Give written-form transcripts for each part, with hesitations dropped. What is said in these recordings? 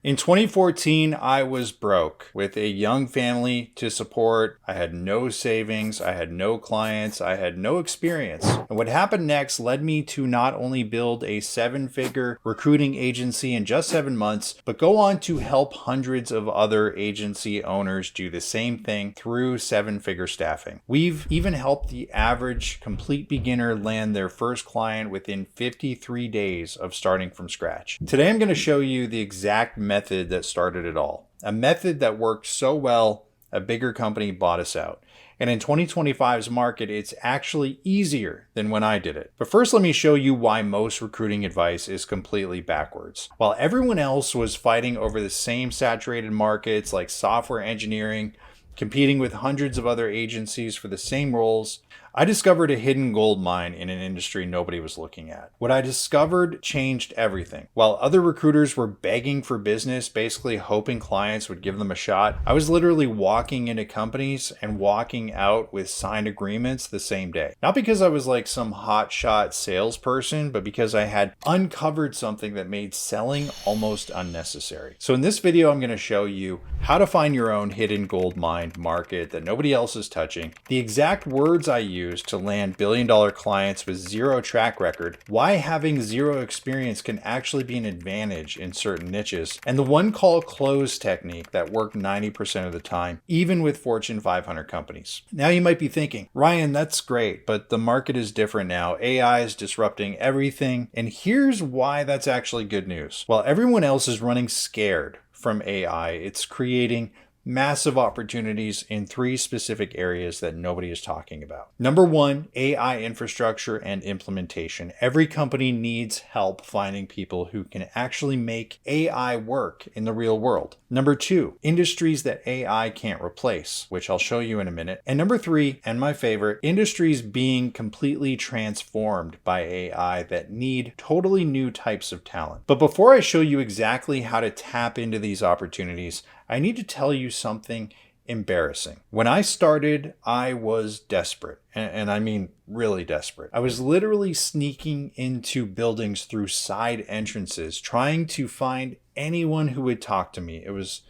In 2014, I was broke with a young family to support. I had no savings, I had no clients, I had no experience. And what happened next led me to not only build a 7-figure recruiting agency in just 7 months, but go on to help hundreds of other agency owners do the same thing through 7-figure staffing. We've even helped the average complete beginner land their first client within 53 days of starting from scratch. Today, I'm going to show you the exact method that started it all. A method that worked so well, a bigger company bought us out. And in 2025's market, it's actually easier than when I did it. But first, let me show you why most recruiting advice is completely backwards. While everyone else was fighting over the same saturated markets like software engineering, competing with hundreds of other agencies for the same roles, I discovered a hidden gold mine in an industry nobody was looking at. What I discovered changed everything. While other recruiters were begging for business, basically hoping clients would give them a shot, I was literally walking into companies and walking out with signed agreements the same day. Not because I was like some hotshot salesperson, but because I had uncovered something that made selling almost unnecessary. So in this video, I'm going to show you how to find your own hidden gold mine market that nobody else is touching, the exact words I use to land billion-dollar clients with zero track record, why having zero experience can actually be an advantage in certain niches, and the one-call close technique that worked 90% of the time, even with Fortune 500 companies. Now you might be thinking, Ryan, that's great, but the market is different now. AI is disrupting everything, and here's why that's actually good news. While everyone else is running scared from AI, it's creating massive opportunities in 3 specific areas that nobody is talking about. Number 1, AI infrastructure and implementation. Every company needs help finding people who can actually make AI work in the real world. Number 2, industries that AI can't replace, which I'll show you in a minute. And number 3, and my favorite, industries being completely transformed by AI that need totally new types of talent. But before I show you exactly how to tap into these opportunities, I need to tell you something embarrassing. When I started, I was desperate. And I mean really desperate. I was literally sneaking into buildings through side entrances, trying to find anyone who would talk to me. It was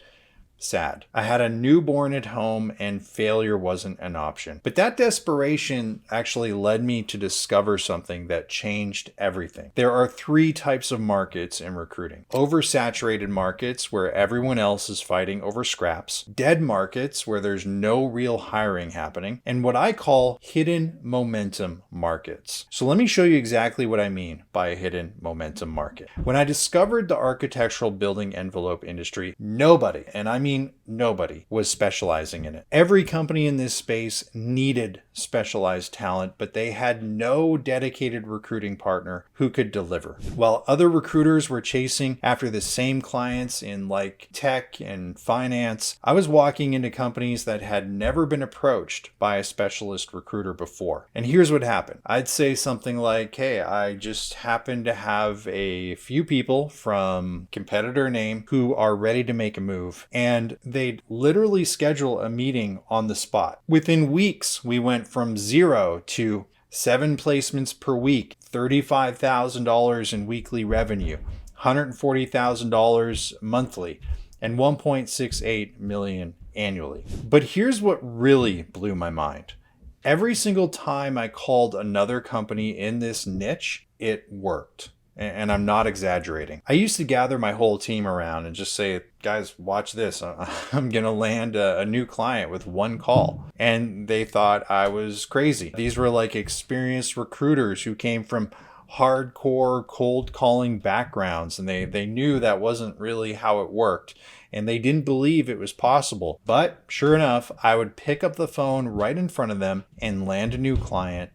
sad. I had a newborn at home and failure wasn't an option. But that desperation actually led me to discover something that changed everything. There are 3 types of markets in recruiting. Oversaturated markets where everyone else is fighting over scraps. Dead markets where there's no real hiring happening. And what I call hidden momentum markets. So let me show you exactly what I mean by a hidden momentum market. When I discovered the architectural building envelope industry, nobody, and I mean nobody, was specializing in it. Every company in this space needed specialized talent, but they had no dedicated recruiting partner who could deliver. While other recruiters were chasing after the same clients in like tech and finance, I was walking into companies that had never been approached by a specialist recruiter before. And here's what happened. I'd say something like, hey, I just happen to have a few people from competitor name who are ready to make a move, and they'd literally schedule a meeting on the spot. Within weeks, we went from 0 to 7 placements per week, $35,000 in weekly revenue, $140,000 monthly, and $1.68 million annually. But here's what really blew my mind. Every single time I called another company in this niche, it worked. And I'm not exaggerating. I used to gather my whole team around and just say, guys, watch this. I'm going to land a new client with 1 call. And they thought I was crazy. These were like experienced recruiters who came from hardcore cold calling backgrounds, and they knew that wasn't really how it worked. And they didn't believe it was possible. But sure enough, I would pick up the phone right in front of them and land a new client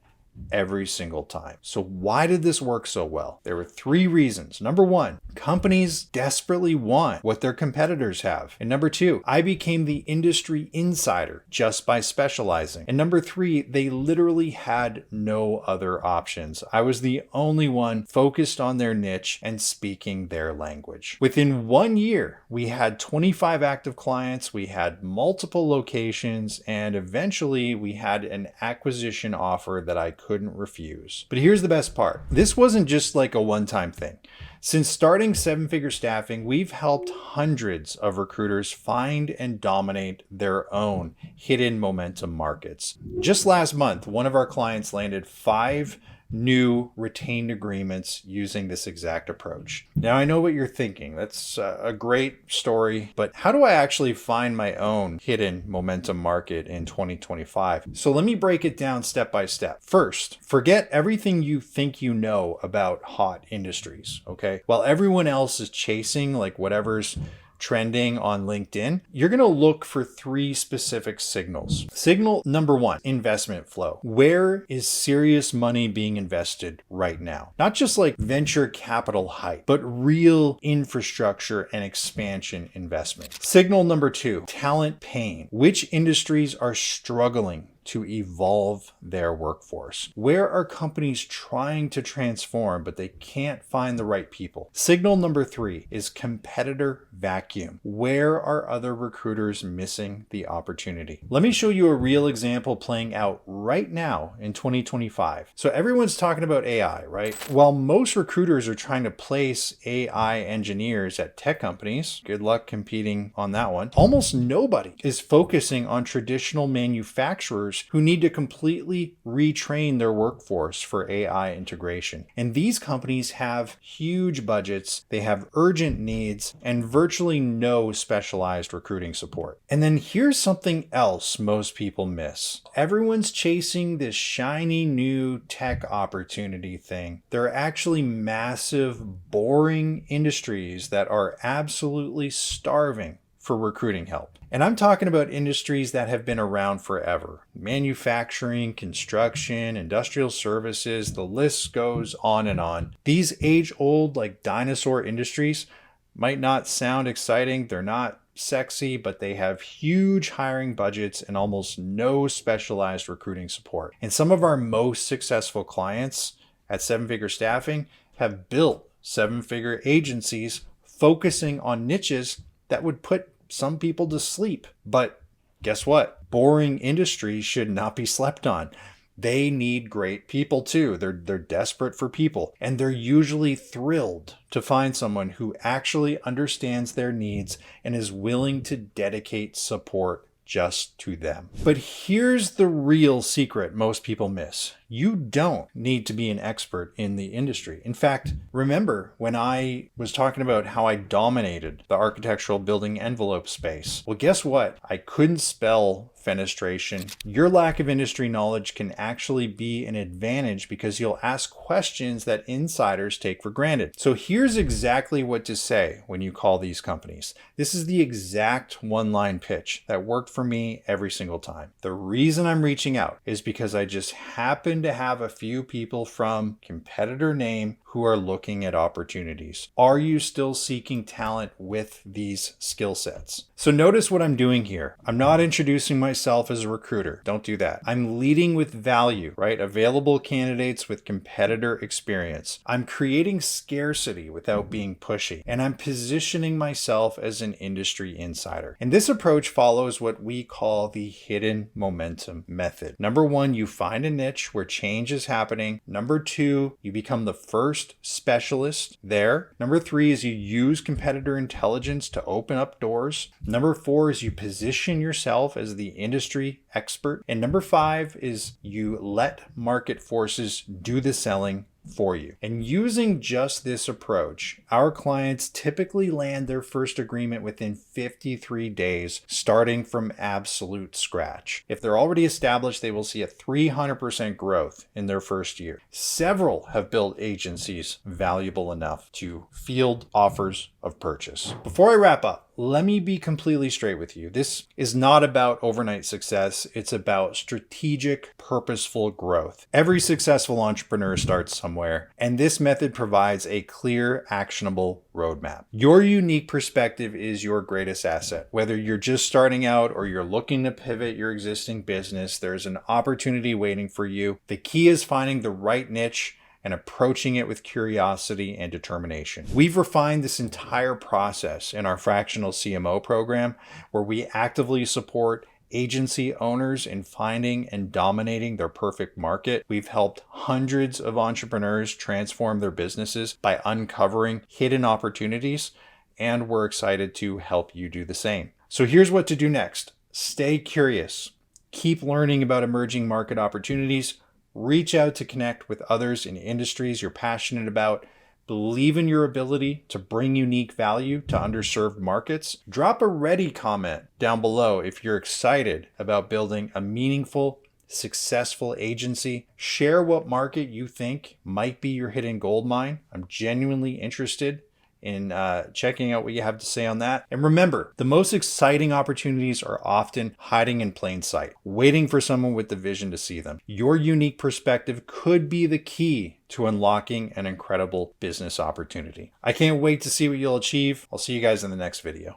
every single time. So why did this work so well? There were 3 reasons. Number 1, companies desperately want what their competitors have. And number 2, I became the industry insider just by specializing. And number 3, they literally had no other options. I was the only one focused on their niche and speaking their language. Within 1 year, We had 25 active clients, we had multiple locations, and eventually we had an acquisition offer that I couldn't refuse. But here's the best part. This wasn't just like a one-time thing. Since starting 7-Figure Staffing, we've helped hundreds of recruiters find and dominate their own hidden momentum markets. Just last month, one of our clients landed 5 new retained agreements using this exact approach. Now, I know what you're thinking. That's a great story, but how do I actually find my own hidden momentum market in 2025? So let me break it down step by step. First, forget everything you think you know about hot industries, okay? While everyone else is chasing like whatever's trending on LinkedIn, you're going to look for 3 specific signals. Signal number 1, investment flow. Where is serious money being invested right now? Not just like venture capital hype, but real infrastructure and expansion investment. Signal number 2, talent pain. Which industries are struggling to evolve their workforce? Where are companies trying to transform, but they can't find the right people? Signal number 3 is competitor vacuum. Where are other recruiters missing the opportunity? Let me show you a real example playing out right now in 2025. So everyone's talking about AI, right? While most recruiters are trying to place AI engineers at tech companies, good luck competing on that one, almost nobody is focusing on traditional manufacturers who need to completely retrain their workforce for AI integration. And these companies have huge budgets, they have urgent needs, and virtually no specialized recruiting support. And then here's something else most people miss. Everyone's chasing this shiny new tech opportunity thing. There are actually massive, boring industries that are absolutely starving for recruiting help. And I'm talking about industries that have been around forever. Manufacturing, construction, industrial services, the list goes on and on. These age-old, like dinosaur industries might not sound exciting. They're not sexy, but they have huge hiring budgets and almost no specialized recruiting support. And some of our most successful clients at 7-Figure Staffing have built 7-figure agencies focusing on niches that would put some people to sleep. But guess what? Boring industries should not be slept on. They need great people too. They're desperate for people, and they're usually thrilled to find someone who actually understands their needs and is willing to dedicate support just to them. But here's the real secret most people miss. You don't need to be an expert in the industry. In fact, remember when I was talking about how I dominated the architectural building envelope space? Well, guess what? I couldn't spell fenestration. Your lack of industry knowledge can actually be an advantage because you'll ask questions that insiders take for granted. So here's exactly what to say when you call these companies. This is the exact one-line pitch that worked for me every single time. The reason I'm reaching out is because I just happen to have a few people from competitor name who are looking at opportunities. Are you still seeking talent with these skill sets? So notice what I'm doing here. I'm not introducing myself as a recruiter. Don't do that. I'm leading with value, right? Available candidates with competitor experience. I'm creating scarcity without being pushy, and I'm positioning myself as an industry insider. And this approach follows what we call the hidden momentum method. Number 1, you find a niche where change is happening. Number 2, you become the first specialist there. Number 3 is you use competitor intelligence to open up doors. Number 4 is you position yourself as the industry expert. And number 5 is you let market forces do the selling for you. And using just this approach, our clients typically land their first agreement within 53 days, starting from absolute scratch. If they're already established, they will see a 300% growth in their first year. Several have built agencies valuable enough to field offers of purchase. Before I wrap up, let me be completely straight with you. This is not about overnight success. It's about strategic, purposeful growth. Every successful entrepreneur starts somewhere, and this method provides a clear, actionable roadmap. Your unique perspective is your greatest asset. Whether you're just starting out or you're looking to pivot your existing business, there's an opportunity waiting for you. The key is finding the right niche and approaching it with curiosity and determination. We've refined this entire process in our fractional CMO program, where we actively support agency owners in finding and dominating their perfect market. We've helped hundreds of entrepreneurs transform their businesses by uncovering hidden opportunities, and we're excited to help you do the same. So here's what to do next. Stay curious. Keep learning about emerging market opportunities. Reach out to connect with others in industries you're passionate about. Believe in your ability to bring unique value to underserved markets. Drop a ready comment down below if you're excited about building a meaningful, successful agency. Share what market you think might be your hidden gold mine. I'm genuinely interested in checking out what you have to say on that. And remember, the most exciting opportunities are often hiding in plain sight, waiting for someone with the vision to see them. Your unique perspective could be the key to unlocking an incredible business opportunity. I can't wait to see what you'll achieve. I'll see you guys in the next video.